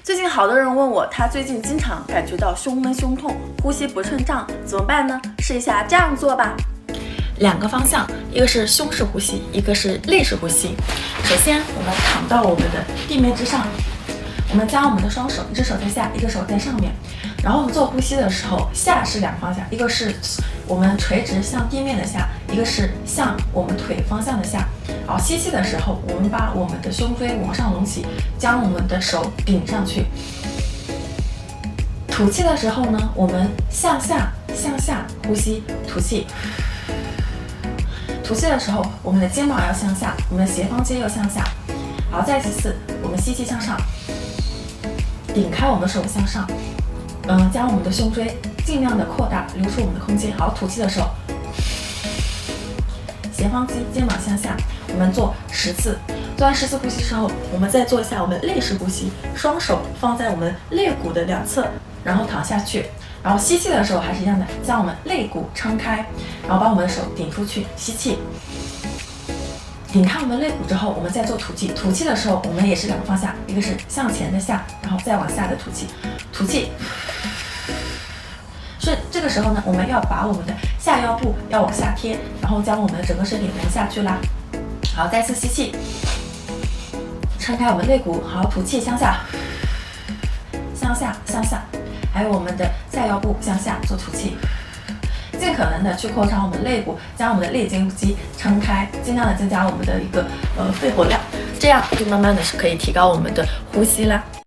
最近好多人问我，他最近经常感觉到胸闷、胸痛、呼吸不顺畅，怎么办呢？试一下这样做吧。两个方向，一个是胸式呼吸，一个是肋式呼吸。首先，我们躺到我们的地面之上，我们将我们的双手，一只手在下，一只手在上面。然后我们做呼吸的时候，下是两个方向，一个是我们垂直向地面的下，一个是向我们腿方向的下。好，吸气的时候，我们把我们的胸椎往上隆起，将我们的手顶上去。吐气的时候呢，我们向下呼吸，吐气。吐气的时候，我们的肩膀要向下，我们的斜方肌要向下。好，再其次，我们吸气向上，顶开我们的手向上，将我们的胸椎尽量的扩大，留出我们的空间。好，吐气的时候，斜方肌，肩膀向下，我们做10次。做完10次呼吸之后，我们再做一下我们肋式呼吸，双手放在我们肋骨的两侧，然后躺下去。然后吸气的时候还是一样的，将我们肋骨撑开，然后把我们的手顶出去，吸气，顶开我们肋骨之后，我们再做吐气。吐气的时候，我们也是两个方向，一个是向前的下，然后再往下的吐气。吐气，是这个时候呢，我们要把我们的下腰部要往下贴，然后将我们的整个身体往下去拉。好，再次吸气，撑开我们肋骨，好，吐气向下，向下。还有我们的下腰部向下做吐气，尽可能的去扩张我们肋骨，将我们的肋间肌撑开，尽量的增加我们的一个肺活量，这样就慢慢的是可以提高我们的呼吸啦。